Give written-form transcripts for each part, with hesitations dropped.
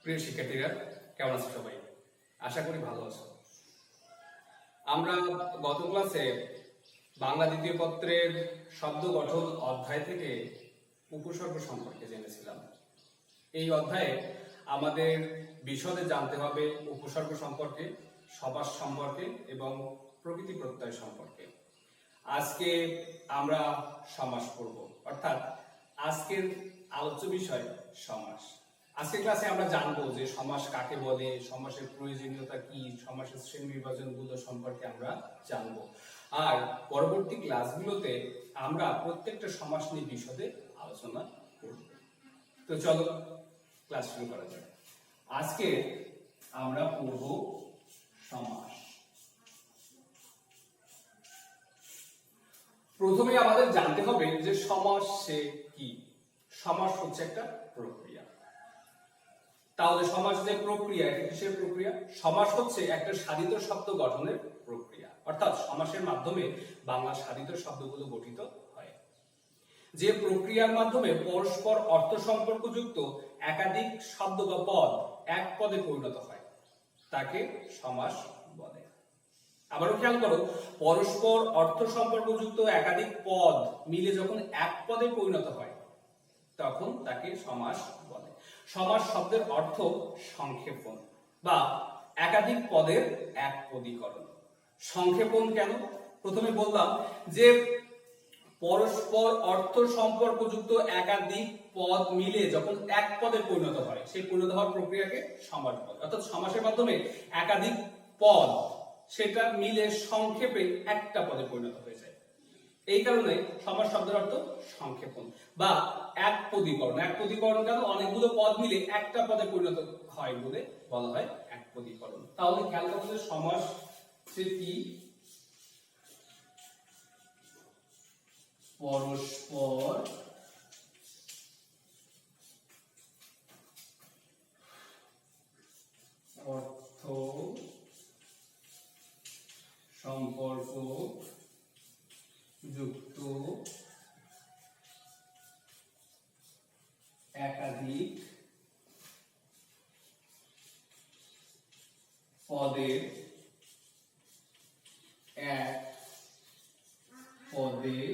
প্রিয় শিক্ষার্থীরা, কেমন আছো সবাই? আশা করি ভালো আছো। আমরা গত ক্লাসে বাংলা দ্বিতীয় পত্রের শব্দ গঠন অধ্যায় থেকে উপসর্গ সম্পর্কে জেনেছিলাম। এই অধ্যায়ে আমাদের বিশদে জানতে হবে উপসর্গ সম্পর্কে, সমাস সম্পর্কে এবং প্রকৃতি প্রত্যয় সম্পর্কে। আজকে আমরা সমাস পড়ব, অর্থাৎ আজকের আলোচ্য বিষয় সমাস। আজকের ক্লাসে আমরা জানবো যে সমাস কাকে বলে, সমাসের প্রয়োজনীয়তা কি, সমাসের শ্রেণী বিভাজনগুলো সম্পর্কে আমরা জানবো। আর পরবর্তী ক্লাসগুলোতে আমরা প্রত্যেকটা সমাস নিয়ে বিশদে আলোচনা করব। তো চলো ক্লাস শুরু করা যাক। আজকে আমরা পড়ব সমাস। প্রথমে আমাদের জানতে হবে যে সমাস কি। সমাস হচ্ছে একটা প্রক্রিয়া। তাহলে সমাস যে প্রক্রিয়া, এটা কিসের প্রক্রিয়া? সমাস হচ্ছে একটা সাধিত শব্দ গঠনের প্রক্রিয়া, অর্থাৎ সমাসের মাধ্যমে বাংলা সাধিত শব্দগুলো গঠিত হয়। যে প্রক্রিয়ার মাধ্যমে পরস্পর অর্থ সম্পর্কযুক্ত একাধিক শব্দ বা পদ এক পদে পরিণত হয় তাকে সমাস বলে। আবারও খেয়াল করো, পরস্পর অর্থ সম্পর্কযুক্ত একাধিক পদ মিলে যখন এক পদে পরিণত হয় তখন তাকে সমাস বলে। সমাস শব্দের অর্থ সংক্ষেপণ বা একাধিক পদের এক পদীকরণ। সংক্ষেপণ কেন? প্রথমে বললাম যে পরস্পর অর্থ সম্পর্কযুক্ত একাধিক পদ মিলে যখন এক পদে পরিণত হয় সেই পরিণত হওয়ার প্রক্রিয়াকে সমাস বলে। অর্থাৎ সমাসের মাধ্যমে একাধিক পদ সেটা মিলে সংক্ষেপে একটা পদে পরিণত হয়ে যায়। এই কারণে সমাস শব্দের অর্থ সংক্ষেপণ বা এক পদীকরণ। এক পদীকরণ কেন? অনেকগুলো পদ মিলে একটা পদে পরিণত হয় বলে বলা হয় এক পদীকরণ। তাহলে খেয়াল করতে সমাস কি? পরস্পর অর্থ সম্পর্ক যুক্ত একাধিক পদের এক পদে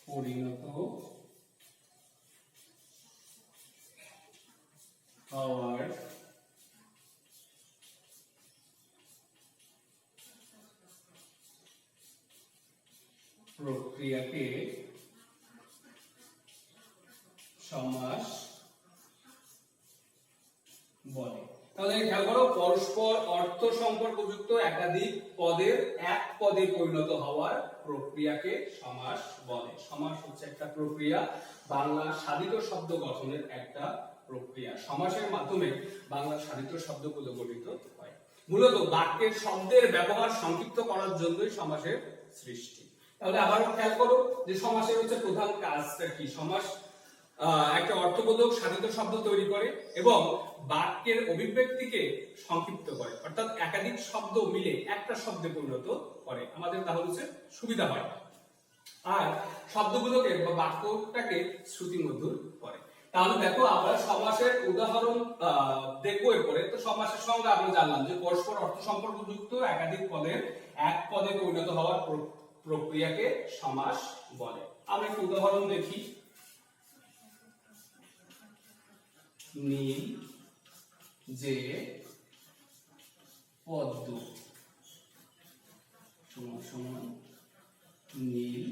পরিণত হওয়ার প্রক্রিয়াকে সমাস বলে। তাহলে খেয়াল করো, পরস্পর অর্থ সম্পর্কযুক্ত একাধিক পদের এক পদে পরিণত হওয়ার প্রক্রিয়াকে সমাস বলে। সমাস হচ্ছে একটা প্রক্রিয়া, বাংলা সাধিত শব্দ গঠনের একটা প্রক্রিয়া। সমাসের মাধ্যমে বাংলা সাধিত শব্দগুলো গঠিত হয়। মূলত বাক্যের শব্দের ব্যবহার সংক্ষিপ্ত করার জন্যই সমাসের সৃষ্টি। তাহলে আবার খেয়াল করো যে সমাসের হচ্ছে প্রধান কাজটা কি। সমাস একটা অর্থবোধক সাধিত শব্দ তৈরি করে এবং বাক্যের অভিব্যক্তিকে সংক্ষিপ্ত করে, অর্থাৎ একাধিক শব্দ মিলে একটা শব্দে পরিণত করে। আমাদের তাহলে হচ্ছে সুবিধা হয়। আর শব্দগুলোকে বা বাক্যটাকে শ্রুতিমধুর করে। তাহলে দেখো, আমরা সমাসের উদাহরণ দেখবো এরপরে। তো সমাসের সঙ্গে আমরা জানলাম যে পরস্পর অর্থ সম্পর্কযুক্ত একাধিক পদের এক পদে পরিণত হওয়ার প্রক্রিয়াকে সমাস বলে। আমরা একটু উদাহরণ দেখি। নীল যে পদ্ম সমান সমান নীল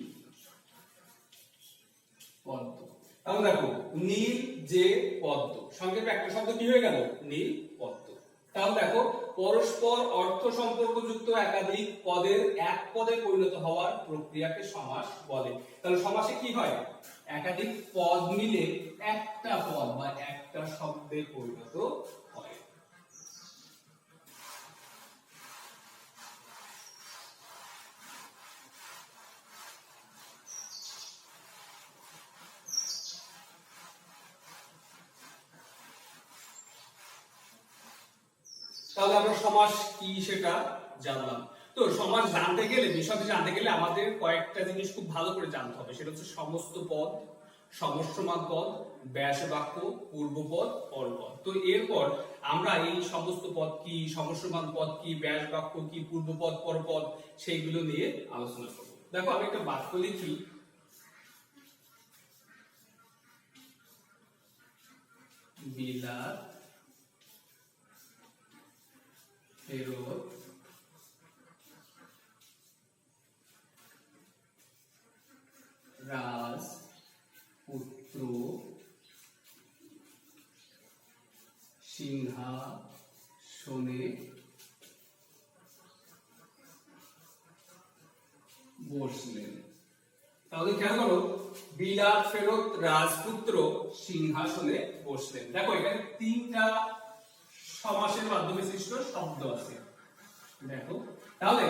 পদ্ম। তাহলে দেখো, নীল যে পদ্ম, সংক্ষেপে একটা শব্দ কি হয়ে গেল? নীল পদ্ম। তাহলে দেখো, পরস্পর অর্থ সম্পর্কযুক্ত একাধিক পদের এক পদে পরিণত হওয়ার প্রক্রিয়াকে সমাস বলে। তাহলে সমাসে কি হয়? একাধিক পদ মিলে একটা পদ বা একটা শব্দে পরিণত হয়। তাহলে আমরা সমাস কি সেটা জানলাম। তো সমাস জানতে গেলে, বিশদে জানতে গেলে আমাদের কয়েকটা জিনিস খুব ভালো করে জানতে হবে। সেটা হচ্ছে সমস্ত পদ, সমস্যমান পদ, ব্যাস বাক্য, পূর্বপদ, পরপদ। তো এরপর আমরা এই সমস্ত পদ কি, সমস্যমান পদ কি, ব্যাস বাক্য কি, পূর্বপদ, পরপদ সেইগুলো নিয়ে আলোচনা করব। দেখো আমি একটা বাক্য লিখি, বিলাত ফেরত রাজপুত্র সিংহাসনে বসলেন। তাহলে খেয়াল করো, বিলাত ফেরত রাজপুত্র সিংহাসনে বসলেন। দেখো এখানে তিনটা সমাসের মাধ্যমে সৃষ্ট শব্দ আছে। দেখো তাহলে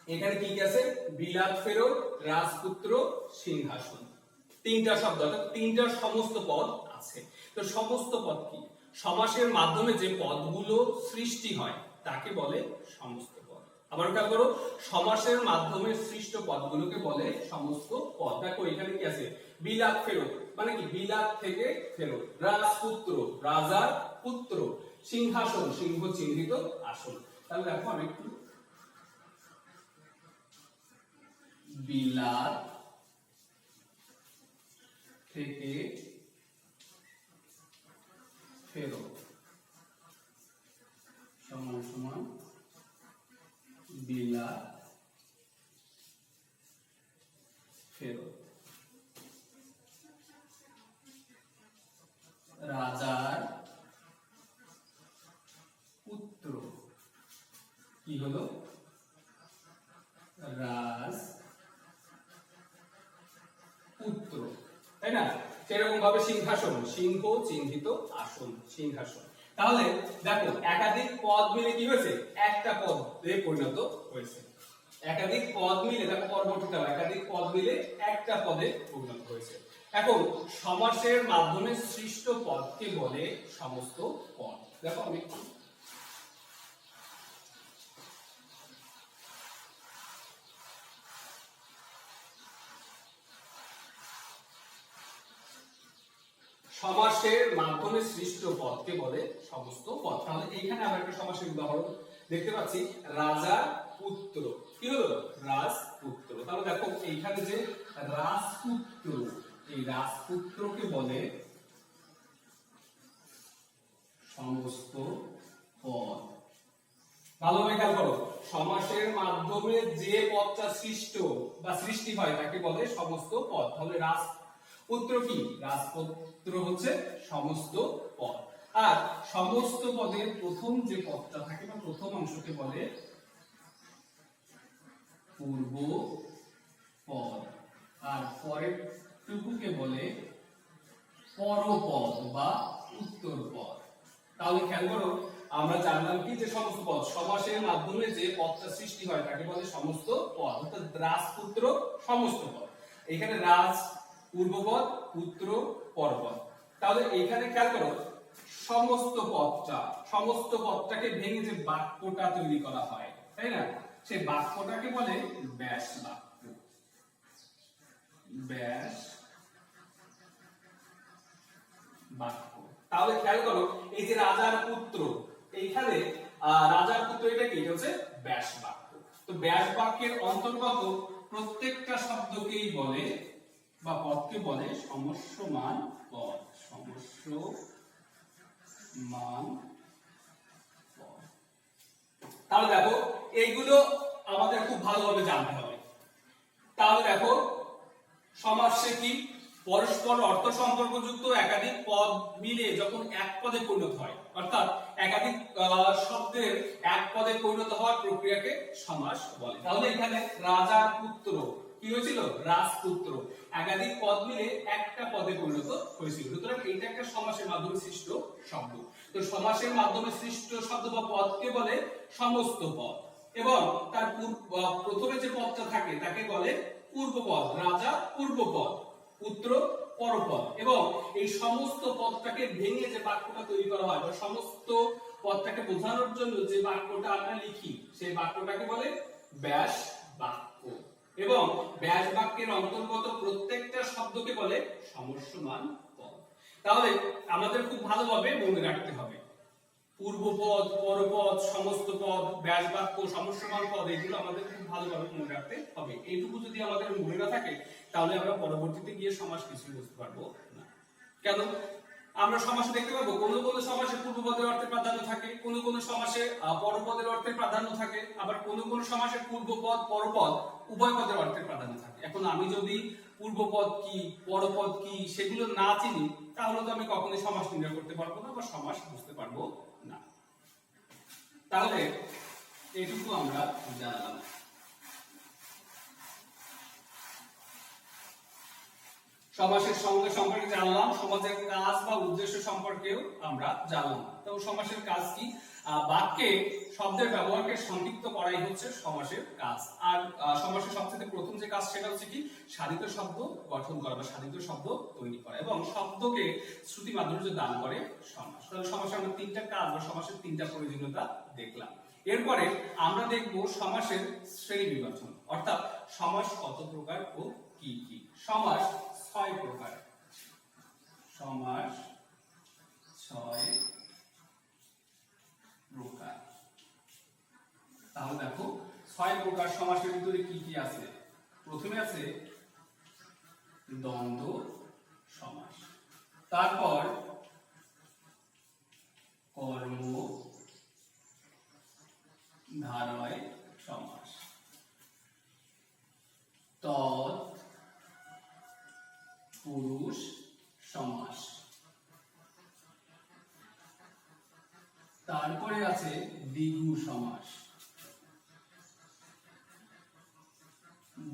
এখানে কি কি আছে? বিলাত ফেরত, রাজপুত্র, সিংহাসন, তিনটা শব্দ, অর্থাৎ তিনটা সমস্ত পদ আছে। তো সমস্ত পদ কি? সমাসের মাধ্যমে যে পদগুলো সৃষ্টি হয় তাকে বলে সমস্ত পদ। আবার খেয়াল করো, সমাসের মাধ্যমে সৃষ্ট পদগুলোকে বলে সমস্ত পদ। দেখো এখানে কি আছে? বিলাত ফেরত মানে কি? বিলাত থেকে ফেরত, রাজপুত্র রাজার পুত্র, সিংহাসন সিংহ চিহ্নিত আসন। তাহলে দেখো আমি একটু, বিলাত থেকে ফেরত সমান সমান বিলাত ফেরত, রাজার পুত্র কি হলো? রাজ পুত্র, তাই না? সেরকম ভাবে সিংহাসন সিংহ চিহ্নিত আসন, সিংহাসন। তাহলে দেখো একাধিক পদ মিলে কি হয়েছে? একটা পদে পরিণত হয়েছে। একাধিক পদ মিলে, দেখো পরবর্তীতে একাধিক পদ মিলে একটা পদে পরিণত হয়েছে। এখন সমাসের মাধ্যমে সৃষ্ট পদকে বলে সমস্ত পদ। দেখো আমি সমাসের মাধ্যমে সৃষ্ট পদকে বলে সমস্ত পদ। তাহলে এইখানে আবার একটা সমাসের উদাহরণ দেখতে পাচ্ছি, রাজা পুত্র কি হলো? রাজপুত্র। তাহলে দেখো এইখানে যে রাজপুত্র, এই রাজপুত্রকে বলে সমস্ত পদ। ভালোভাবে খেয়াল করো, সমাসের মাধ্যমে যে পদটা সৃষ্ট বা সৃষ্টি হয় তাকে বলে সমস্ত পদ। তাহলে রাজপুত্র কি? রাজপুত্র হচ্ছে সমস্ত পদ। আর সমস্ত পদের প্রথম যে পদটা থাকে বা প্রথম অংশকে বলে পূর্ব পদ, আর পরের টুকুকে বলে পরপদ বা উত্তর পদ। তাহলে খেয়াল করো, আমরা জানলাম কি যে সমস্ত পদ, সমাসের মাধ্যমে যে পদটা সৃষ্টি হয় তাকে বলে সমস্ত পদ। অর্থাৎ রাজপুত্র সমস্ত পদ। এখানে রাজ পূর্বপদ, পুত্র পরপদ। তাহলে এখানে খেয়াল করো, সমস্ত পদটাকে ভেঙে যে বাক্যটা তৈরি করা হয়, তাই না? সেই বাক্যটাকে বলে ব্যাস বাক্য। ব্যাস বাক্য। তাহলে খেয়াল করো, এই যে রাজার পুত্র, এইখানে রাজার পুত্র, এটা কি? এটা হচ্ছে ব্যাস বাক্য। তো ব্যাস বাক্যের অন্তর্গত প্রত্যেকটা শব্দকেই বলে বা পদকে বলে সমস্যমান পদ। সমস্যমান পদ। তাহলে দেখো এইগুলো আমাদের খুব ভালোভাবে জানতে হবে। তাহলে দেখো সমাসে কি? পরস্পর অর্থ সম্পর্কযুক্ত একাধিক পদ মিলে যখন এক পদে পরিণত হয়, অর্থাৎ একাধিক শব্দের এক পদে পরিণত হওয়ার প্রক্রিয়াকে সমাস বলে। তাহলে এখানে রাজার পুত্র কি হয়েছিল? রাজপুত্র। একাধিক পদ মিলে একটা পদে পরিণত হয়েছিল। সুতরাং এটা একটা সমাসের মাধ্যমে সৃষ্ট শব্দ। তো সমাসের মাধ্যমে সৃষ্ট শব্দ বা পদকে বলে সমস্ত পদ, এবং তার প্রথমে যে পদটা থাকে তাকে বলে পূর্বপদ। রাজা পূর্বপদ, পুত্র পরপদ। এবং এই সমস্ত পদটাকে ভেঙে যে বাক্যটা তৈরি করা হয় বা সমস্ত পদটাকে বোঝানোর জন্য যে বাক্যটা আমরা লিখি সেই বাক্যটাকে বলে ব্যাস বাক্য। এবং ব্যাস বাক্যের অন্তর্গত প্রত্যেকটা শব্দকে বলে সমস্যমান পদ। তাহলে আমাদের খুব ভালোভাবে মনে রাখতে হবে পূর্বপদ, পরপদ, সমস্ত পদ, ব্যাস বাক্য, সমস্যমান পদ, এগুলো আমাদের খুব ভালোভাবে মনে রাখতে হবে। এইটুকু যদি আমাদের মনে না থাকে তাহলে আমরা পরবর্তীতে গিয়ে সমাস কিছুই বুঝতে পারবো না। কেন? আমরা সমাসে দেখতে পাবো কোন কোন সমাসে পূর্বপদের অর্থে প্রাধান্য থাকে, কোন কোন সমাসে পরপদের অর্থে প্রাধান্য থাকে, আবার কোন কোন সমাসে পূর্বপদ পরপদ উভয় পদের অর্থে প্রাধান্য থাকে। এখন আমি যদি পূর্বপদ কি পরপদ কি সেগুলো না চিনি তাহলে তো আমি কখনোই সমাস নির্ণয় করতে পারবো না বা সমাস বুঝতে পারবো না। তাহলে এইটুকু আমরা জানলাম। সমাসের সঙ্গে সম্পর্কে জানলাম, সমাজের কাজ বা উদ্দেশ্য সম্পর্কেও আমরা জানলাম। তো সমাসের কাজ কি? বাক্যে শব্দের ব্যবহারকে সংক্ষিপ্ত করাই হচ্ছে সমাসের কাজ। আর সমাসের সবচেয়ে প্রথম যে কাজ সেটা হচ্ছে কি সাধিত শব্দ গঠন করা বা সাধিত শব্দ তৈরি করা এবং শব্দকে শ্রুতি মাধুর্য দান করে সমাস। তাহলে সমাসের আমরা তিনটা কাজ বা সমাসের তিনটা প্রয়োজনীয়তা দেখলাম। এরপরে আমরা দেখব সমাসের শ্রেণী বিভাজন, অর্থাৎ সমাস কত প্রকার ও কি কি। সমাস 6 প্রকার। সমাস 6 প্রকার। তাহলে দেখো 6 প্রকার সমাসের ভিতরে কি কি আছে। প্রথমে আছে দ্বন্দ্ব সমাস, তারপর কর্ম ধারয় সমাস, তৎপুরুষ সমাস, তারপরে আছে দ্বিগু সমাস,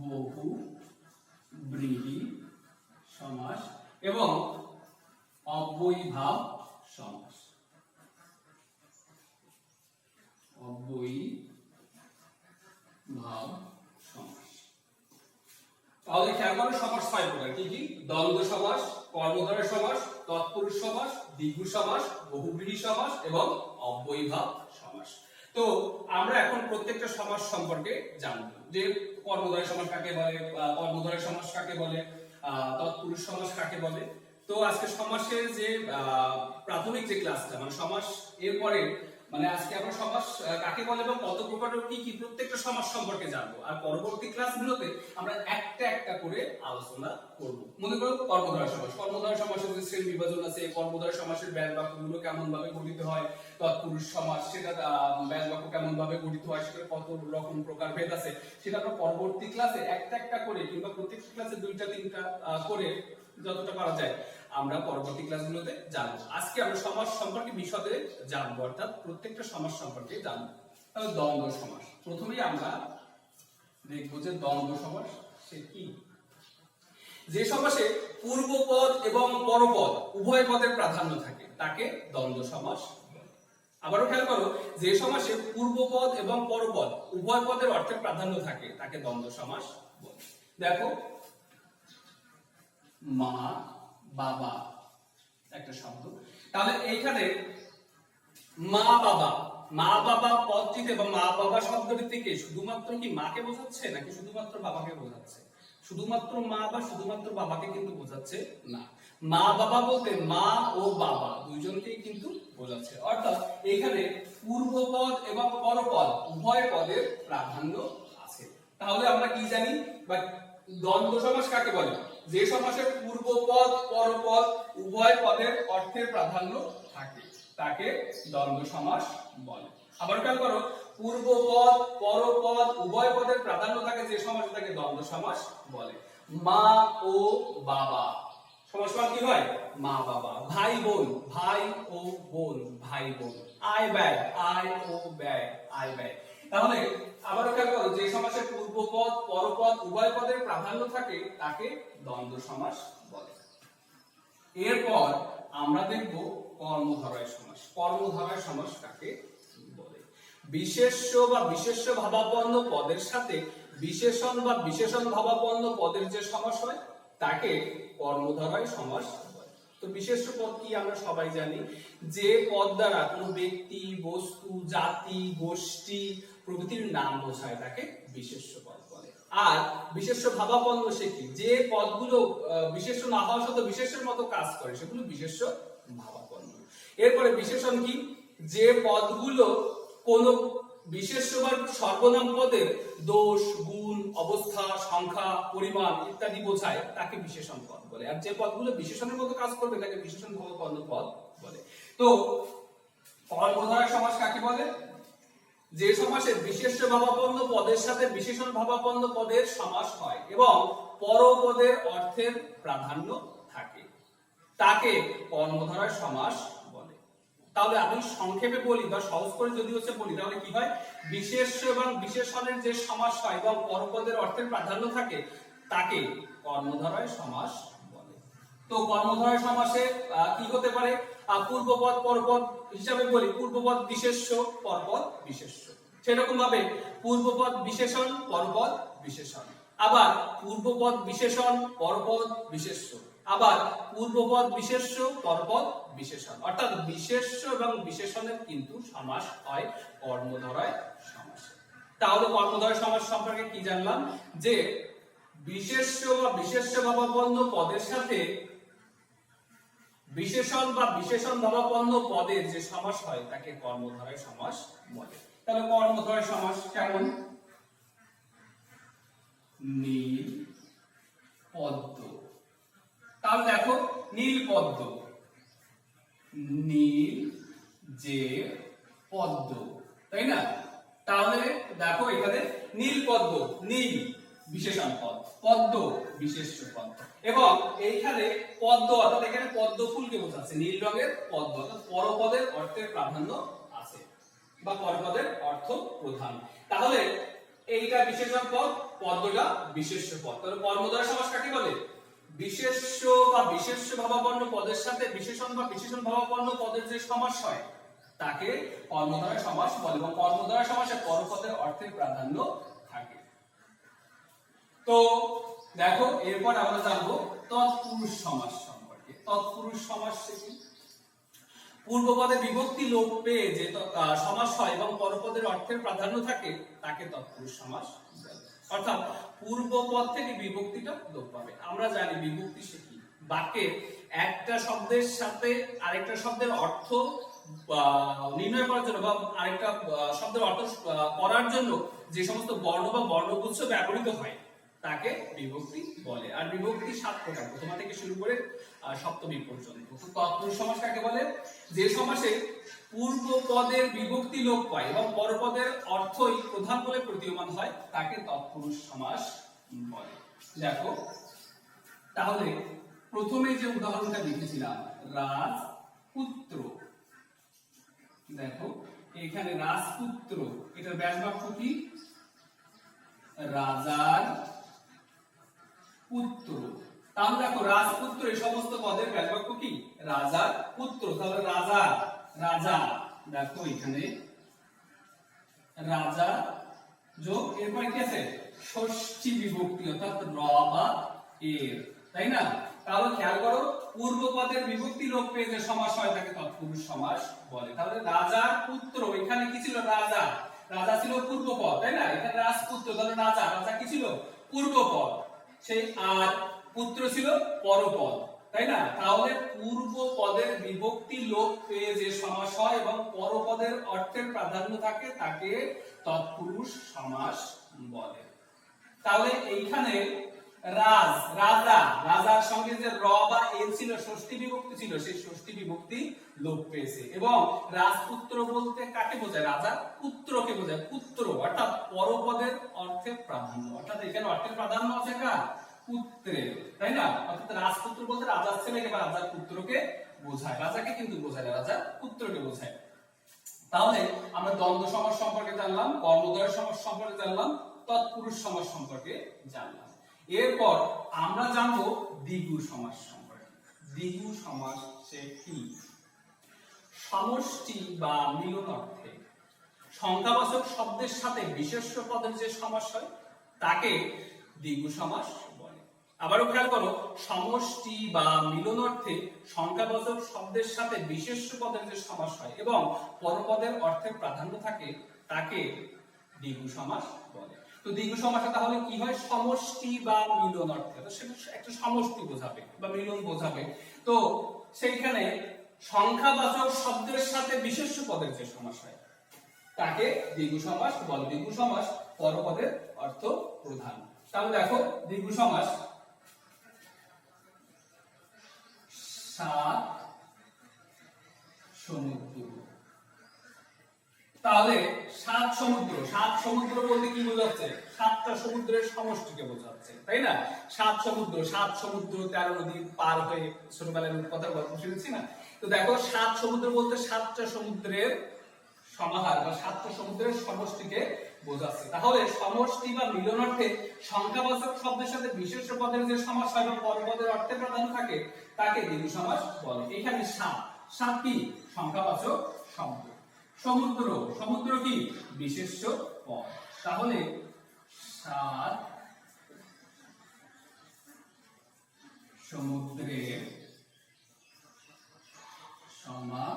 বহুব্রীহি সমাস এবং অব্যয়ীভাব সমাস। অব্যয়ীভাব সমাস। তাহলে খেয়াল করো সমাস 6 প্রকার। কি কি? দ্বন্দ্ব সমাস, কর্মধারয় সমাস, তৎপুরুষ সমাস, দ্বিগু সমাস, বহুব্রীহি সমাস এবং অব্যয়ীভাব সমাস। তো আমরা এখন প্রত্যেকটা সমাস সম্পর্কে জানব, যে কর্মধারয় সমাস কাকে বলে, কর্মধারয় সমাস কাকে বলে, তৎপুরুষ সমাস কাকে বলে। তো আজকে সমাসের যে প্রাথমিক যে ক্লাসটা মানে সমাস এরপরে মানে আজকে আমরা সমাস কাকে বলে এবং কত প্রকার কি কি প্রত্যেকটা সমাস সম্পর্কে জানবো। আর পরবর্তী ক্লাসগুলোতে আমরা একটা একটা করে আলোচনা করব। মনে করো কর্মধারয় সমাস, কর্মধারয় সমাসের যে শ্রেণী বিভাজন আছে, কর্মধারয় সমাসের ব্যাস বাক্যগুলো কেমন ভাবে গঠিত হয়, তৎপুরুষ সমাস সেটা ব্যাস বাক্য কেমন ভাবে গঠিত হয়, সেটা কত রকম প্রকার ভেদ আছে, সেটা আমরা পরবর্তী ক্লাসে একটা একটা করে কিংবা প্রত্যেকটা ক্লাসে 2টা 3টা করে যতটা পারা যায় আমরা পরবর্তী ক্লাসগুলোতে জানবো। আজকে আমরা সমাস সম্পর্কে বিশদে জানবো, অর্থাৎ প্রত্যেকটা সমাস সম্পর্কে জানবো। তাহলে দ্বন্দ্ব সমাস প্রথমেই আমরা দেখবো যে দ্বন্দ্ব সমাস সে কি। যে সমাসে পূর্বপদ এবং পরপদ উভয় পদের প্রাধান্য থাকে তাকে দ্বন্দ্ব সমাস বলে। আবারও খেয়াল করো, যে সমাসে পূর্বপদ এবং পরপদ উভয় পদের অর্থের প্রাধান্য থাকে তাকে দ্বন্দ্ব সমাস বলে। দেখো মা বাবা একটা শব্দ, তাহলে এইখানে মা বাবা, মা বাবা পদটিতে বা মা বাবা শব্দটি থেকে শুধুমাত্র কি মাকে বোঝাচ্ছে নাকি শুধুমাত্র বাবাকে বোঝাচ্ছে? শুধুমাত্র মা বা শুধুমাত্র বাবাকে কিন্তু বোঝাচ্ছে না। মা বাবা বলতে মা ও বাবা দুইজনকেই কিন্তু বোঝাচ্ছে। অর্থাৎ এখানে পূর্বপদ এবং পরপদ উভয় পদের প্রাধান্য আছে। তাহলে আমরা কি জানি বা দ্বন্দ্ব সমাস কাকে বলে? যে সমাসের পূর্বপদ পরপদ উভয় পদের অর্থের প্রাধান্য থাকে তাকে দ্বন্দ্ব সমাস বলে। আবার খেয়াল করো, পূর্বপদ পরপদ উভয় পদের প্রাধান্য থাকে যে সমাসে তাকে দ্বন্দ্ব সমাস বলে। মা ও বাবা সমাসমান কি হয়? মা বাবা। ভাই বোন, ভাই ও বোন, ভাই বোন। আয় ব্যয়, আয় ও ব্যয়, আয় ব্যয়। তাহলে আবারও খেয়াল করো, যে সমাসের পূর্বপদ পরপদ উভয় পদের প্রাধান্য থাকে তাকে দ্বন্দ্ব সমাস বলে। এরপর আমরা দেখব কর্মধারয় সমাস। কর্মধারয় সমাস কাকে বলে? বিশেষ্য বা বিশেষ্য ভাবাপন্ন পদের সাথে বিশেষণ বা বিশেষণ ভাবাপন্ন পদের যে সমাস হয় তাকে কর্মধারয় সমাস বলে। তো বিশেষ্য পদ কি আমরা সবাই জানি, যে পদ দ্বারা কোনো ব্যক্তি বস্তু জাতি গোষ্ঠী প্রভৃতির নাম বোঝায় তাকে বিশেষ্য পদ বলে। আর বিশেষ্য ভাবাপন্ন সে কি? যে পদগুলো বিশেষ্য না হওয়া সত্ত্বেও বিশেষ্যের মতো কাজ করে সেগুলো বিশেষ্য ভাবাপন্ন। এরপরে বিশেষণ কি? যে পদগুলো কোন বিশেষ্য বা সর্বনাম পদের দোষ, গুণ, অবস্থা, সংখ্যা, পরিমাণ ইত্যাদি বোঝায় তাকে বিশেষণ পদ বলে। আর যে পদগুলো বিশেষণের মতো কাজ করবে তাকে বিশেষণ ভাবাপন্ন পদ বলে। তো কর্মধারয় সমাস কাকে বলে? যে সমাসে বিশেষ্য ভাবাপন্ন পদের সাথে বিশেষণ ভাবাপন্ন পদের সমাস হয় এবং পরপদের অর্থের প্রাধান্য থাকে তাকে কর্মধারয় সমাস বলে। তাহলে আমি সংক্ষেপে বলি বা সহজ করে যদি বলি তাহলে কি হয়? বিশেষ্য এবং বিশেষণের যে সমাস হয় এবং পরপদের অর্থের প্রাধান্য থাকে তাকে কর্মধারয় সমাস বলে। তো কর্মধারয় সমাসে কি হতে পারে? পূর্বপদ পরপদ হিসাবে বলি পূর্বপদ বিশেষ্য, পরপদ বিশেষ্য। সেরকম ভাবে পূর্বপদ বিশেষণ, পরপদ বিশেষণ, আবার পূর্বপদ বিশেষণ, পরপদ বিশেষ্য, আবার পূর্বপদ বিশেষ্য, পরপদ বিশেষণ। অর্থাৎ বিশেষ্য এবং বিশেষণের কিন্তু সমাস হয় কর্মধারয় সমাসে। তাহলে কর্মধারয় সমাস সম্পর্কে কি জানলাম? যে বিশেষ্য বা বিশেষ্য ভাবাপন্ন পদের সাথে বিশেষণ বা বিশেষণ ভাবাপন্ন পদের যে সমাস হয় তাকে কর্মধারয় সমাস বলে। তাহলে কর্মধারয় সমাস কেমন? নীল পদ্ম। তাহলে দেখো নীল পদ্ম, নীল যে পদ্ম, তাই না? তাহলে দেখো এখানে নীল পদ্ম, নীল বিশেষণ পদ, পদ্ম বিশেষ্য পদ, এবং এইখানে পদ্ম অর্থাৎ এখানে পদ্ম ফুলকে বোঝাচ্ছে, নীল রঙের পদ্ম অর্থাৎ পরপদের অর্থের প্রাধান্য আছে বা পরপদের অর্থ প্রধান। তাহলে এইটা বিশেষণ পদ, পদ্মটা বিশেষ্য পদ। তাহলে কর্মধারয় সমাস কাকে বলে? বিশেষ্য বা বিশেষ্য ভাবাপন্ন পদের সাথে বিশেষণ বা বিশেষণ ভাবাপন্ন পদের যে সমাস হয় তাকে কর্মধারয় সমাস বলে এবং কর্মধারয় সমাসে পরপদের অর্থের প্রাধান্য থাকে। তো দেখো এরপর আমরা জানবো তৎপুরুষ সমাস সম্পর্কে। তৎপুরুষ সমাস কি? পূর্বপদে বিভক্তি লোপ পেয়ে যে সমাস হয় এবং পরপদের অর্থের প্রাধান্য থাকে তাকে তৎপুরুষ সমাস বলে। অর্থাৎ পূর্বপদ থেকে বিভক্তিটা লোপ পাবে। আমরা জানি বিভক্তি সে কি? বাক্যে একটা শব্দের সাথে আরেকটা শব্দের অর্থ নির্ণয় করার জন্য বা আরেকটা শব্দের অর্থ করার জন্য যে সমস্ত বর্ণ বা বর্ণগুচ্ছ ব্যবহৃত হয় তাকে বিভক্তি বলে। আর বিভক্তি 7 প্রকার, প্রথমা থেকে শুরু করে সপ্তমী পর্যন্ত। তো তৎপুরুষ সমাস কাকে বলে? যে সমাসে পূর্ব পদের বিভক্তি লোপ পায় এবং পরপদের অর্থই প্রধান বলে প্রতীয়মান হয় তাকে তৎপুরুষ সমাস বলে। দেখো তাহলে প্রথমে যে উদাহরণটা লিখেছিলাম রাজপুত্র, দেখো এখানে রাজপুত্র, এটার ব্যাস বাক্য কি? রাজার পুত্র। তাহলে দেখো রাজপুত্র এই সমস্ত পদের ব্যাস বাক্য কি? রাজার পুত্র। তাহলে রাজা, রাজা, দেখো এখানে রাজা যোগ এরপর কি আছে? ষষ্ঠী বিভক্তি অর্থাৎ র বা এর, তাই না? তাহলে খেয়াল করো পূর্ব পদের বিভক্তি লোপ পেয়ে যে সমাস হয় তাকে তৎপুরুষ সমাস বলে। তাহলে রাজার পুত্র, এখানে কি ছিল? রাজা, রাজা ছিল পূর্ব পদ, তাই না? এখানে রাজপুত্র, তাহলে রাজা, রাজা কি ছিল? পূর্ব পদ, সেই আর পুত্র ছিল পরপদ, তাই না? তাহলে পূর্ব পদের বিভক্তি লোপ পেয়ে যে সমাস হয় এবং পরপদের অর্থের প্রাধান্য থাকে তাকে তৎপুরুষ সমাস বলে। তাহলে এইখানে রাজ, রাজা, রাজার সঙ্গে যে র বা এর ছিল ষষ্ঠী বিভক্তি ছিল, সেই ষষ্ঠী বিভক্তি লোপ পেয়েছে এবং রাজপুত্র বলতে কাকে বোঝায়? রাজার পুত্রকে বোঝায়। পুত্র অর্থাৎ পরপদের অর্থের প্রাধান্য, অর্থাৎ এখানে অর্থের প্রাধান্য আছে কার? পুত্রের, তাই না? অর্থাৎ রাজপুত্র বলতে রাজার ছেলেকে বা রাজার পুত্রকে বোঝায়, রাজাকে কিন্তু বোঝায় না, রাজার পুত্রকে বোঝায়। তাহলে আমরা দ্বন্দ্ব সমাস সম্পর্কে জানলাম, কর্মধারয় সমাস সম্পর্কে জানলাম, তৎপুরুষ সমাস সম্পর্কে জানলাম। এরপর আমরা জানবো দ্বিগু সমাস সম্পর্কে। দ্বিগু সমাস কি? সমষ্টি বা মিলন অর্থে সংখ্যাবাচক শব্দের সাথে বিশেষ্য পদের যে সমাস হয় তাকে দ্বিগু সমাস বলে। আবারও খেয়াল করো, সমষ্টি বা মিলন অর্থে সংখ্যাবাচক শব্দের সাথে বিশেষ্য পদের যে সমাস হয় এবং পরপদের অর্থের প্রাধান্য থাকে তাকে দ্বিগু সমাস বলে। তো দ্বিগু সমাসে তাহলে কি হয়, সমষ্টি বা মিলন অর্থে, তো সেটা একটা সমষ্টি বোঝাবে বা মিলন বোঝাবে। তো সেইখানে সংখ্যাবাচক শব্দের সাথে বিশেষ্য পদের যে সমাস হয় তাকে দ্বিগু সমাস বলে। দ্বিগু সমাস পরপদের অর্থ প্রধান। তাহলে দেখো দ্বিগু সমাস সাত সমুদ্র। তাহলে সাত সমুদ্র বলতে কি বোঝাচ্ছে, সাতটা সমুদ্রের সমষ্টিকে বোঝাচ্ছে, তাই না? সাত সমুদ্র 13 নদী পার হয়ে ছোটবেলায় কথা গল্প শুনেছি না? তো দেখো সাত সমুদ্র বলতে সাতটা সমুদ্রের সমাহার বা সাতটা সমুদ্রের সমষ্টিকে বোঝাচ্ছে। তাহলে সমষ্টি বা মিলনার্থে সংখ্যাবাচক শব্দের সাথে বিশেষ্য পদের যে সমাস হয় বা পরপদের অর্থে প্রাধান্য থাকে তাকে দ্বিগু সমাস বলে। এখানে সাত কি সংখ্যাবাচক শব্দ, সমুদ্র কি বিশেষ্য পদ। তাহলে সাত সমুদ্রের সমাহার।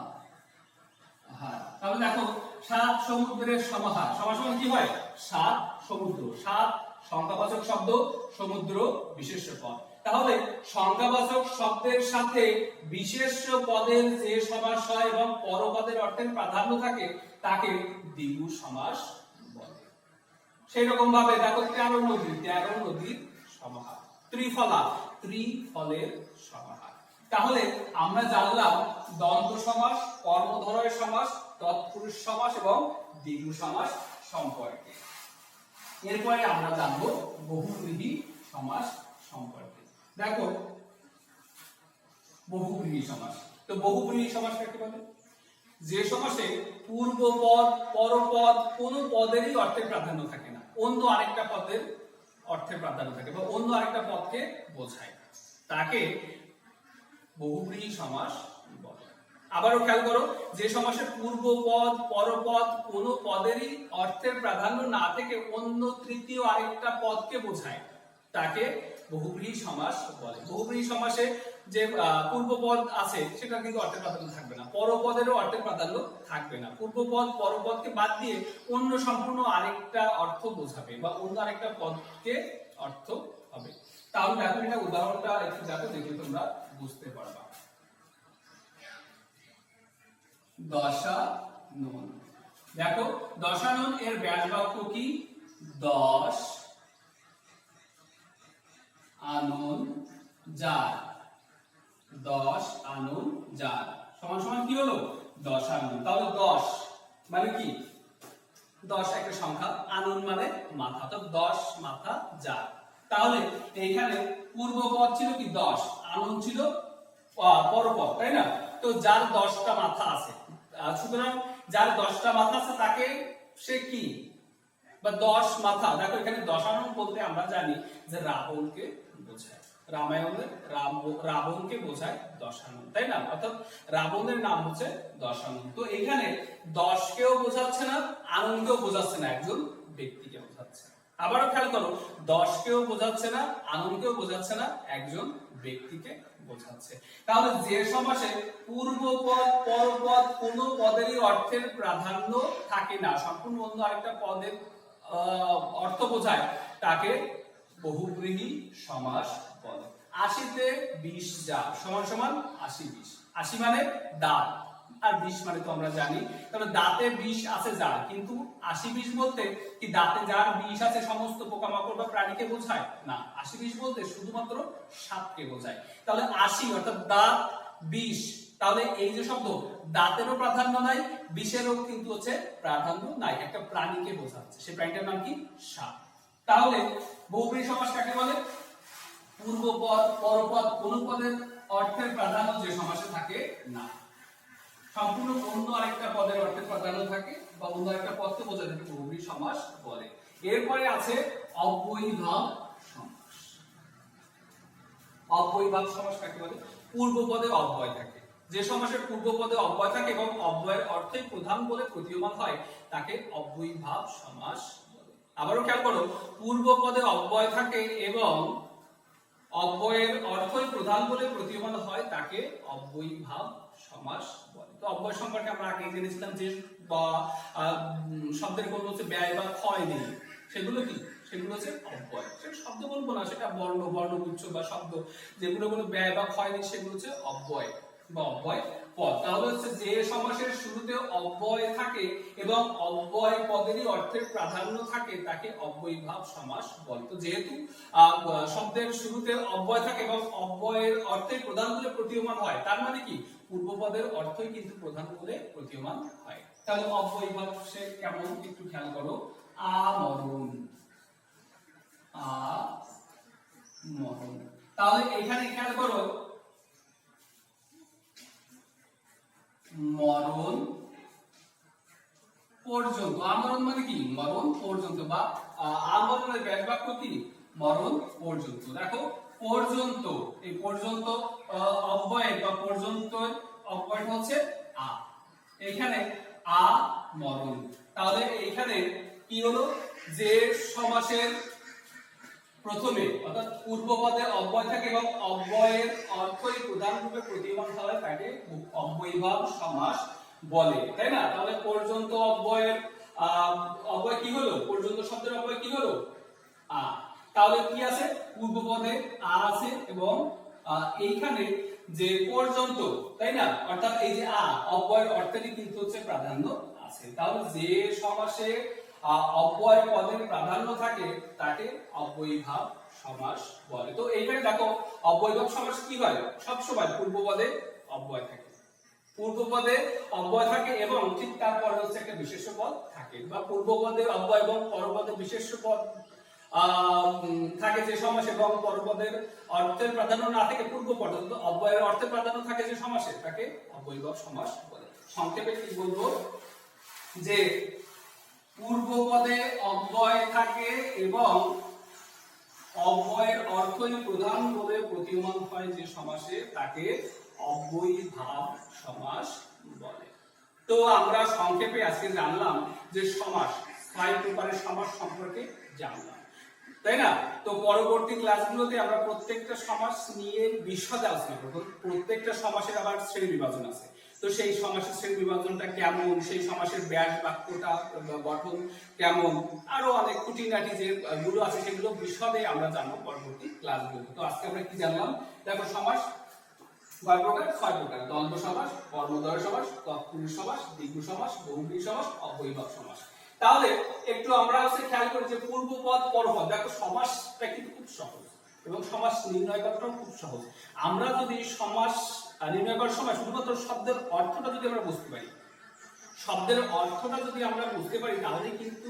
তাহলে দেখো সাত সমুদ্রের সমাহার, সমান কি হয়, সাত সমুদ্র, সাত সংখ্যাবাচক শব্দ, সমুদ্র বিশেষ্য পদ। তাহলে সংখ্যাবাচক শব্দের সাথে বিশেষ্য পদের যে সমাস হয় এবং পরপদের অর্থের প্রাধান্য থাকে তাকে দ্বিগু সমাস বলে। সেই রকম ভাবে দেখো 13 নদীর সমাহার, ত্রিফলের সমাহার। তাহলে আমরা জানলাম দ্বন্দ্ব সমাস, কর্মধারয় সমাস, তৎপুরুষ সমাস এবং দ্বিগু সমাস সম্পর্কে। এরপরে আমরা জানবো বহুব্রীহি সমাস সম্পর্কে। দেখো বহুব্রীহি সমাস, তো বহুব্রীহি সমাস কাকে বলে? যে সমাসে পূর্বপদ পরপদ কোন পদেরই অর্থের প্রাধান্য থাকে না, অন্য আরেকটা পদের অর্থের প্রাধান্য থাকে বা অন্য আরেকটা পদকে বোঝায় তাকে বহুব্রীহি সমাস বলে। আবারও খেয়াল করো, যে সমাসে পূর্বপদ পরপদ কোন পদেরই অর্থের প্রাধান্য না থেকে অন্য তৃতীয় আরেকটা পদকে বোঝায় তাকে বহুব্রীহি সমাস বলে। বহুব্রীহি সমাসে যে পূর্বপদ আছে সেটা কিন্তু অর্থের প্রাধান্য থাকবে না, পরপদেরও অর্থের প্রাধান্য থাকবে না, পূর্বপদ পরপদকে বাদ দিয়ে অন্য সম্পূর্ণ আরেকটা অর্থ বোঝাবে বা অন্য আরেকটা পদকে অর্থ হবে। তাহলে দেখো এটা উদাহরণটা একটু দেখো, দেখলে তোমরা বুঝতে পারবা। দশানন, দেখো দশানন এর ব্যাস বাক্য কি, 10 আনন যার, 10 আনন যার সমান সমান কি হলো, দশানন। তাহলে 10 মানে কি, 10 একটা সংখ্যা, আনন মানে মাথা, তো 10 মাথা যার। তাহলে এইখানে পূর্বপদ ছিল কি 10, আনন ছিল পরপদ, তাই না? তো যার 10টা মাথা আছে, সুতরাং যার 10টা মাথা আছে তাকে সে কি বা 10 মাথা। দেখো এখানে দশানন বলতে আমরা জানি যে রাবণকে বোঝায়, রামায়ণে রাবণকে বোঝায় দশানন, তাই না? অর্থাৎ রাবণের নাম হচ্ছে দশানন। তো এখানে 10 কেও বোঝাচ্ছে না, আনন্দকেও বোঝাচ্ছে না, একজন ব্যক্তিকে বোঝাচ্ছে। আবারও খেয়াল করো, 10 কেও বোঝাচ্ছে না, আনন্দকেও বোঝাচ্ছে না, একজন ব্যক্তিকে বোঝাচ্ছে। তাহলে যে সমাসে পূর্বপদ পরপদ কোন পদেরই অর্থের প্রাধান্য থাকে না, সম্পূর্ণ অন্য আরেকটা পদের অর্থ বোঝায় তাকে বহুব্রীহি সমাস বলে। 80 তে 20 যা সমান সমান 80 20, 80 মানে দাঁত আর 20 মানে তো আমরা জানি, তাহলে দাঁতে 20 আছে যার, কিন্তু 80 20 বলতে কি দাঁতে যার 20 আছে সমস্ত পোকামাকড় বা প্রাণীকে বোঝায় না, 80 20 বলতে শুধুমাত্র সাপকে বোঝায়। তাহলে 80 অর্থাৎ দাঁত 20, তাহলে এই যে শব্দ দাঁতেরও প্রাধান্য নাই, 20-এরও কিন্তু হচ্ছে প্রাধান্য নাই, একটা প্রাণীকে বোঝাচ্ছে, সেই প্রাণীটার নাম কি, সাপ। তাহলে বহুব্রীহি সমাস কাকে বলে, পূর্বপদ পরপদ কোন পদের অর্থের প্রাধান্য যে সমাসে থাকে না, সম্পূর্ণ অন্য আরেকটা পদের অর্থের প্রাধান্য থাকে বা অন্য আরেকটা পদকে বোঝাতে বহুব্রীহি সমাস বলে। এরপরে আছে অব্যয়ীভাব সমাস। অব্যয়ীভাব সমাস কাকে বলে, পূর্বপদে অব্যয় থাকে, যে সমাসের পূর্বপদে অব্যয় থাকে এবং অব্যয়ের অর্থই প্রধান বলে প্রতীয়মান হয় তাকে অব্যয়ীভাব সমাস বলে। আবারও খেয়াল করো, পূর্বপদে অব্যয় থাকে এবং অব্যয়ের অর্থই প্রধান বলে প্রতীয়মান হয় তাকে অব্যয়ীভাব সমাস বলে। তো অব্যয় সম্পর্কে আমরা আগে জেনেছিলাম যে শব্দের কোনো হচ্ছে ব্যয় বা ক্ষয় নেই, সেগুলো কি সেগুলো হচ্ছে অব্যয়। সেটা শব্দ বলবো না, সেটা বর্ণ, বর্ণগুচ্ছ বা শব্দ যেগুলো কোনো ব্যয় বা ক্ষয় নেই সেগুলো হচ্ছে অব্যয় বা অব্যয় পদ। তাহলে হচ্ছে যে সমাসের শুরুতে অব্যয় থাকে এবং অব্যয় পদেরই অর্থের প্রাধান্য থাকে তাকে অব্যয়ীভাব সমাস বলে। তো যেহেতু শব্দের শুরুতে অব্যয় থাকে এবং অব্যয়ের অর্থের প্রধান বলে প্রতীয়মান হয়, তার মানে কি পূর্বপদের অর্থই কিন্তু প্রধান বলে প্রতীয়মান হয়। তাহলে অব্যয়ীভাব সে কেমন একটু খেয়াল করো। আমরণ, আমরণ। তাহলে এখানে খেয়াল করো মরণ পর্যন্ত। আমরণ মানে কি মরণ পর্যন্ত, বা আমরণের ব্যাস বাক্য কি মরণ পর্যন্ত। দেখো পর্যন্ত, এই পর্যন্ত অব্যয় বা পর্যন্ত অব্যয় হচ্ছে আ, এখানে আ মরণ। তাহলে এইখানে কি হলো যে সমাসের প্রথমে অর্থাৎ পূর্বপদে অব্যয় থাকে এবং অব্যয়ের অর্থই প্রধান রূপে প্রতীয়মান হয় তাকে অব্যয়ীভাব সমাস বলে, তাই না? তাহলে পর্যন্ত অব্যয়ের অব্যয় কি হলো, পর্যন্ত শব্দের অব্যয় কি হলো আ। তাহলে কি আছে পূর্বপদে আ আছে এবং এইখানে যে পর্যন্ত, তাই না? অর্থাৎ এই যে আ অব্যয়ের অর্থেরই কিন্তু হচ্ছে প্রাধান্য আছে। তাহলে যে সমাসে অব্যয় পদের প্রাধান্য থাকে তাকে অব্যয়ীভাব সমাস বলে। তো এইখানে দেখো অব্যয়ীভাব সমাস কি হয়, সব সময় পূর্বপদে অব্যয় থাকে, পূর্বপদে অব্যয় থাকে এবং ঠিক তারপরে হচ্ছে একটা বিশেষ্য পদ থাকে, বা পূর্বপদে অব্যয় এবং পরপদে বিশেষ্য পদ থাকে যে সমাসে এবং পরপদের অর্থের প্রাধান্য না থাকে পূর্বপদে অব্যয়ের অর্থের প্রাধান্য থাকে যে সমাসে তাকে অব্যয়ীভাব সমাস বলে। সংক্ষেপে কি বলবো যে পূর্বপদে অব্যয় থাকে এবং অব্যয়ের অর্থই প্রধান বলে প্রতীয়মান হয় যে সমাসে তাকে অব্যয়ীভাব সমাস বলে। তো আমরা সংক্ষেপে আজকে জানলাম যে সমাস, ছয় প্রকারের সমাস সম্পর্কে জানলাম, তাই না? তো পরবর্তী ক্লাসগুলোতে আমরা প্রত্যেকটা সমাস নিয়ে বিশদে আলোচনা করব। প্রত্যেকটা সমাসের আবার শ্রেণী বিভাজন আছে, তো সেই সমাসের শ্রেণী বিভাজনটা কেমন, সেই সমাসের ব্যাস বাক্যটা গঠন কেমন, আরো অনেক খুঁটিনাটি যে গুলো আছে সেগুলো বিশদে আমরা জানবো পরবর্তী ক্লাসগুলোতে। তো আজকে আমরা কি জানলাম দেখো, সমাস কয় প্রকার, ছয় প্রকার। দ্বন্দ্ব সমাস, কর্মদ্বয় সমাস, তৎপুরুষ সমাস, দ্বিগু সমাস, বহুব্রীহি সমাস, অব্যয়ীভাব সমাস। তাহলে একটু আমরা হচ্ছে খেয়াল করি যে পূর্বপদ পরপদ, দেখো সমাসটা কিন্তু খুব সহজ এবং সমাস নির্ণয় করাটাও খুব সহজ। আমরা যদি সমাস নির্ণয় করার সময় শুধুমাত্র শব্দের অর্থটা যদি আমরা বুঝতে পারি, শব্দের অর্থটা যদি আমরা বুঝতে পারি তাহলে কিন্তু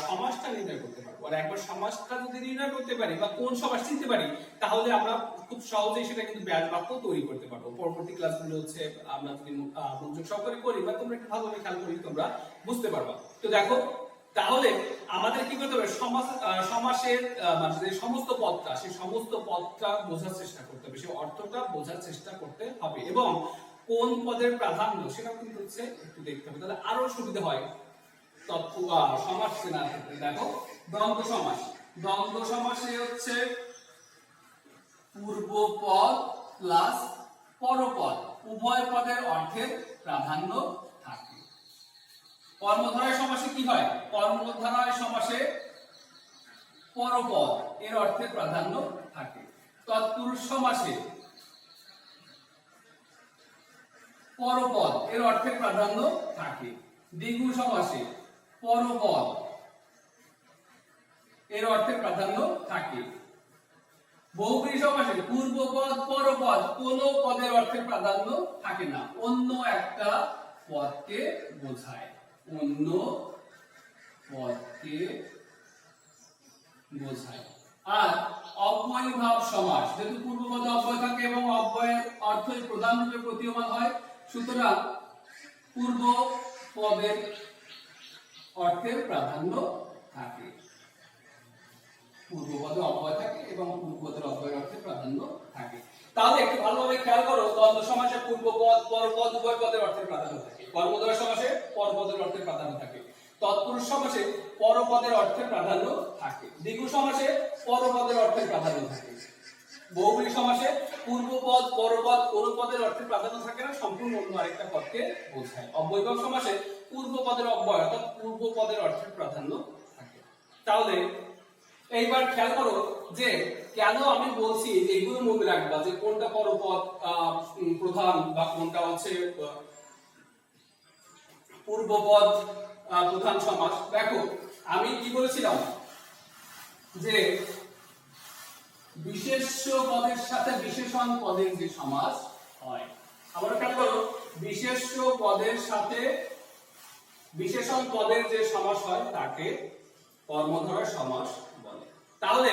সমাসটা নির্ণয় করতে পারবো। আর একবার সমাসটা যদি নির্ণয় করতে পারি বা কোন সমাস চিনতে পারি তাহলে আমরা খুব সহজেই সেটা কিন্তু ব্যাস বাক্য তৈরি করতে পারবো। পরবর্তী ক্লাসগুলো হচ্ছে আমরা যদি মনোযোগ সহকারে করি বা তোমরা একটু ভালোভাবে খেয়াল করি তোমরা বুঝতে পারবা। তো দেখো তাহলে আমাদের কি করতে হবে, সমাসের মানে যে সমস্ত পদটা, সেই সমস্ত পদটা বোঝার চেষ্টা করতে হবে, সেই অর্থটা বোঝার চেষ্টা করতে হবে এবং কোন পদের প্রাধান্য সেটা কিন্তু হচ্ছে একটু দেখতে হবে, তাহলে আরো সুবিধা হয় সমাস চেনার ক্ষেত্রে। দেখো দ্বন্দ্ব সমাস, দ্বন্দ্ব সমাসে হচ্ছে পূর্বপদ প্লাস পরপদ উভয় পদের অর্থের প্রাধান্য থাকে। কর্মধারয় সমাসে কি হয়, কর্মধারয় সমাসে পরপদ এর অর্থের প্রাধান্য থাকে। তৎপুরুষ সমাসে পরপদ এর অর্থের প্রাধান্য থাকে। দ্বিগু সমাসে পরপদ এর অর্থের প্রাধান্য থাকে। বহুব্রীহি সমাসে পূর্বপদ পরপদ কোন পদের অর্থের প্রাধান্য থাকে না, অন্য একটা পদকে বোঝায়, অন্য পদকে বোঝায়। আর অব্যয়ীভাব সমাস, যেহেতু পূর্বপদে অব্যয় থাকে এবং অব্যয়ের অর্থই প্রধান রূপে প্রতীয়মান হয়, সুতরাং পূর্ব পদের অর্থের প্রাধান্য থাকে, পূর্বপদে অব্যয় থাকে এবং পূর্বপদের অব্যয়ের অর্থে প্রাধান্য থাকে। তাহলে একটু ভালোভাবে খেয়াল করো, দ্বন্দ্ব সমাসে পূর্বপদ পরপদ উভয় পদের অর্থের প্রাধান্য থাকে। কর্মদ্বয় সমাসে পরপদের অর্থের প্রাধান্য থাকে। তৎপুরুষ সমাসে পরপদের অর্থের প্রাধান্য থাকে। দ্বিগু সমাসে পরপদের অর্থের প্রাধান্য থাকে। বহুব্রীহি সমাসে পূর্বপদ পরপদ কোন পদের অর্থের প্রাধান্য থাকে না, সম্পূর্ণ অন্য আরেকটা পদকে বোঝায়। অব্যয়ীভাব সমাসে পূর্বপদের অব্যয় অর্থাৎ পূর্বপদের অর্থের প্রাধান্য থাকে। তাহলে এইবার খেয়াল করো যে কেন আমি বলছি যে এগুলো মনে রাখবা যে কোনটা পরপদ প্রধান বা কোনটা হচ্ছে পূর্বপদ প্রধান সমাস। দেখো আমি কি বলেছিলাম যে বিশেষ্য পদের সাথে বিশেষণ পদের যে সমাস হয়, আমরা খেয়াল করো বিশেষ্য পদের সাথে বিশেষণ পদের যে সমাস হয় তাকে কর্মধারয় সমাস বলে। তাহলে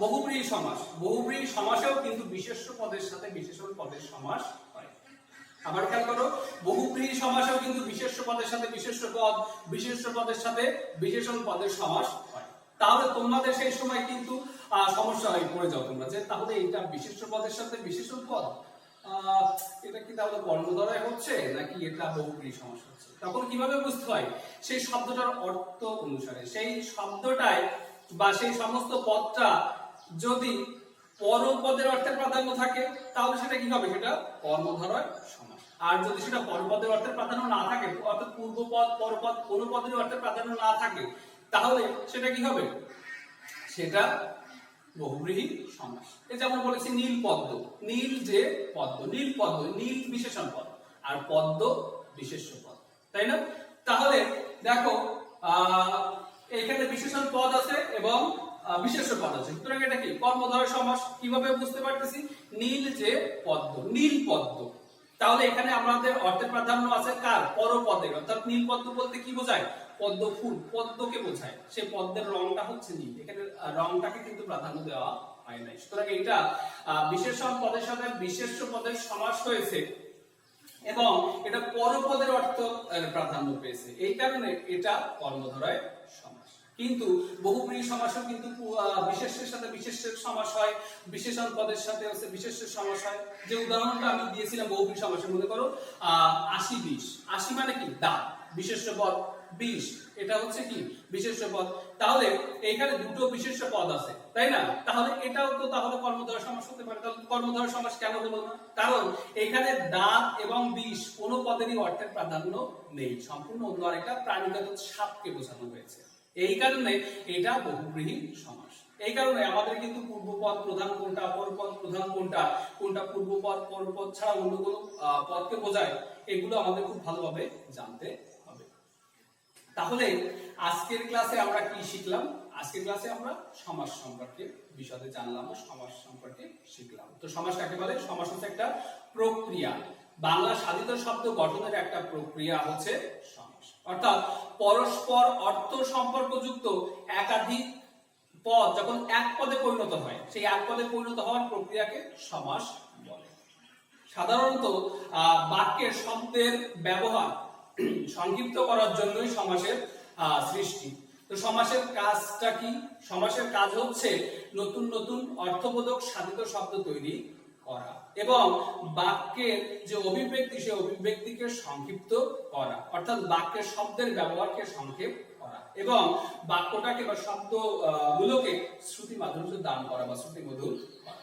বহুব্রীহি সমাস, বহুব্রীহি সমাসেও কিন্তু বিশেষ্য পদের সাথে বিশেষণ পদের সমাস হয়। আবার খেয়াল করো বহুব্রীহি সমাসেও কিন্তু বিশেষ্য পদের সাথে বিশেষ্য পদ, বিশেষ্য পদের সাথে বিশেষণ পদের সমাস হয়। তাহলে তোমাদের সেই সময় কিন্তু সমস্যা হয়ে পড়ে যাও তোমরা যে তাহলে এটা বিশেষ্য পদের সাথে বিশেষণ পদ, এটা কি তাহলে কর্মধারয় হচ্ছে নাকি এটা বহুব্রীহি সমাস হচ্ছে। তখন কিভাবে বুঝতে হয়, সেই শব্দটার অর্থ অনুসারে, সেই শব্দটায় বা সেই সমস্ত পদটা যদি পরপদের অর্থের প্রাধান্য থাকে তাহলে সেটা কি হবে, সেটা কর্মধারয় সমাস। আর যদি সেটা পরপদের অর্থের প্রাধান্য না থাকে, অর্থাৎ পূর্বপদ পরপদ কোন পদের অর্থের প্রাধান্য না থাকে, তাহলে সেটা কি হবে, সেটা বহুব্রীহি সমাস। এই যেমন বলেছি নীল পদ্ম, নীল যে পদ্ম, নীল পদ্ম, নীল বিশেষণ পদ আর পদ্ম বিশেষ্য পদ, তাই না? তাহলে দেখো এখানে বিশেষণ পদ আছে এবং বিশেষ্য পদ আছে, সুতরাং এটা কি কর্মধারয় সমাস। কিভাবে বুঝতে পারতেছি, নীল যে পদ্ম, নীল পদ্ম, তাহলে এখানে আমাদের অর্থের প্রাধান্য আছে কার, পরপদের। অর্থাৎ নীল পদ্ম বলতে কি বোঝায়, পদ্ম ফুল, পদ্মকে বোঝায়, সেই পদ্মের রংটা হচ্ছে নীল, এখানে রংটাকে কিন্তু প্রাধান্য দেওয়া হয় নাই। সুতরাং এটা বিশেষণ পদের সাথে বিশেষ্য পদের সমাস হয়েছে এবং এটা পরপদের অর্থ প্রাধান্য পেয়েছে, এই কারণে এটা কর্মধারয় সমাস। কিন্তু বহুব্রীহি সমাসও কিন্তু বিশেষ্যের সাথে বিশেষ্যের সমাস হয়, বিশেষণ পদের সাথে হচ্ছে বিশেষ্যের সমাস হয়। যে উদাহরণটা আমি দিয়েছিলাম বহুব্রীহি সমাসে, মনে করো 80-20, 80 মানে কি দাঁত, বিশেষ্য পদ, 20 এটা হচ্ছে কি বিশেষ্য পদ। তাহলে এখানে দুটো বিশেষ্য পদ আছে, তাই না? তাহলে এটাও তো তাহলে কর্মধারয় সমাস হতে পারে। তাহলে কর্মধারয় সমাস কেন হলো না? কারণ এখানে দাঁত এবং 20 কোন পদেরই অর্থের প্রাধান্য নেই, সম্পূর্ণ অন্য আরেকটা প্রাণীগত সাপকে বোঝানো হয়েছে, এই কারণে এটা বহুব্রীহি সমাস। এই কারণে আমাদের কিন্তু পূর্বপদ প্রধান কোনটা, পরপদ প্রধান কোনটা, কোনটা পূর্বপদ পরপদ ছাড়া অন্য কোন পদকে বোঝায়, এগুলো আমাদের খুব ভালোভাবে জানতে হবে। তাহলে আজকের ক্লাসে আমরা কি শিখলাম? আজকের ক্লাসে আমরা সমাস সম্পর্কে বিশদে জানলাম, সমাস সম্পর্কে শিখলাম। তো সমাস কাকে বলে? সমাস হচ্ছে একটা প্রক্রিয়া, বাংলা সাধিত শব্দ গঠনের একটা প্রক্রিয়া হচ্ছে সমাস। অর্থাৎ পরস্পর অর্থ সম্পর্কযুক্ত একাধিক পদ যখন এক পদে পরিণত হয়, সেই এক পদে পরিণত হওয়ার প্রক্রিয়াকে সমাস বলে। সাধারণত বাক্যের শব্দের ব্যবহার সংক্ষিপ্ত করার জন্যই সমাসের সৃষ্টি। তো সমাসের কাজটা কি? সমাসের কাজ হচ্ছে নতুন নতুন অর্থবোধক সাধিত শব্দ তৈরি করা এবং বাক্যের যে অভিব্যক্তি, সেই অভিব্যক্তিকে সংক্ষিপ্ত করা, অর্থাৎ বাক্যের শব্দের ব্যবহারকে সংক্ষেপ করা এবং বাক্যটাকে বা শব্দ গুলোকে শ্রুতি মাধুর্য দান করা বা শ্রুতি মধুর করা।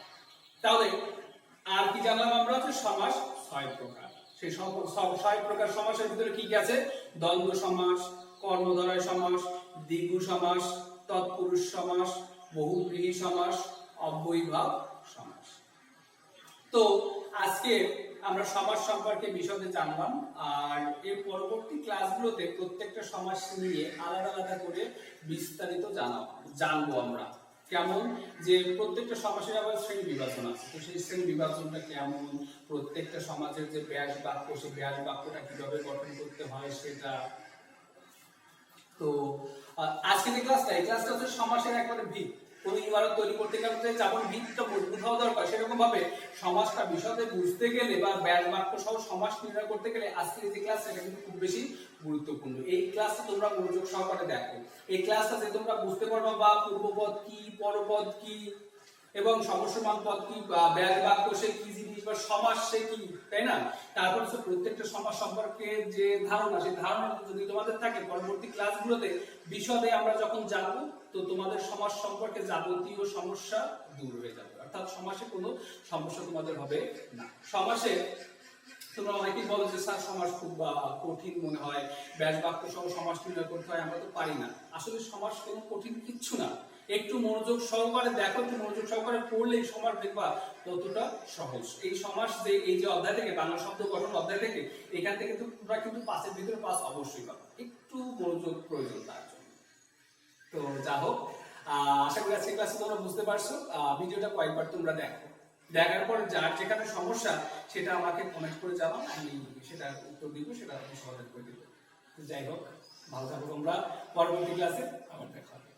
তাহলে আর কি জানলাম আমরা? হচ্ছে সমাস 6 প্রকার। সেই 6 প্রকার সমাসের ভিতরে কি কি আছে? দ্বন্দ্ব সমাস, কর্মধারয় সমাস, দ্বিগু সমাস, তৎপুরুষ সমাস, বহুব্রীহি সমাস, অব্যয়ীভাব সমাস। তো আজকে আমরা সমাস সম্পর্কে বিশদে জানলাম, আর এর পরবর্তী ক্লাসগুলোতে প্রত্যেকটা সমাস নিয়ে আলাদা আলাদা করে বিস্তারিত জানবো আমরা। কেমন যে প্রত্যেকটা সমাসের আবার শ্রেণী বিভাজন আছে, তো সেই শ্রেণী বিভাজনটা কেমন, প্রত্যেকটা সমাজের যে ব্যাস বাক্য, সেই ব্যাস বাক্যটা কিভাবে গঠন করতে হয় সেটা। তো আজকে যে ক্লাসটা, এই ক্লাসটা হচ্ছে সমাসের একবারে ভিত। কোন ইমারত তৈরি করতে গেলে যেমন ভিতটা মজবুত হওয়া দরকার, সেরকম ভাবে সমাসটা বিশদে বুঝতে গেলে বা ব্যাস বাক্য সহ সমাস নির্ণয় করতে গেলে আজকে যে ক্লাসটা এটা কিন্তু খুব বেশি গুরুত্বপূর্ণ। এই ক্লাসটা তোমরা মনোযোগ সহকারে দেখো। এই ক্লাসটা যে তোমরা বুঝতে পারবে বা পূর্বপদ কি, পরপদ কি এবং সমস্যমান পদ কি, বা ব্যাস বাক্য সে কি জিনিস বা সমাস সে কি, তাই না? তারপর হচ্ছে প্রত্যেকটা সমাস সম্পর্কে যে ধারণা, সেই ধারণা যদি তোমাদের থাকে, পরবর্তী ক্লাসগুলোতে বিশদে আমরা যখন জানবো, তো তোমাদের সমাস সম্পর্কে যাবতীয় সমস্যা দূর হয়ে যাবে। অর্থাৎ সমাসে কোনো সমস্যা তোমাদের হবে না। সমাসে তোমরা অনেকেই বলো যে স্যার সমাস খুব কঠিন মনে হয়, ব্যাস বাক্য সহ সমাস নির্ণয় করতে হয়, আমরা তো পারি না। আসলে সমাস কোনো কঠিন কিচ্ছু না, একটু মনোযোগ সহকারে দেখো, একটু মনোযোগ সহকারে পড়লেই সমাস দেখবা কতটা সহজ। এই সমাস যে এই যে অধ্যায় থেকে, বাংলা শব্দ গঠন অধ্যায় থেকে, এখান থেকে তো তোমরা কিন্তু পাঁচের ভিতরে পাঁচ অবশ্যই পাবে, একটু মনোযোগ প্রয়োজন তার জন্য। তো যা হোক, আশা করি আজকে ক্লাসে তোমরা বুঝতে পারছো। ভিডিওটা কয়েকবার তোমরা দেখো, দেখার পর যার যেখানে সমস্যা সেটা আমাকে কমেন্ট করে জানাও, আমি সেটার উত্তর দিব, সেটা আমি সমাধান করে দিব। যাই হোক, ভালো থাকো তোমরা, পরবর্তী ক্লাসে আবার দেখা হবে।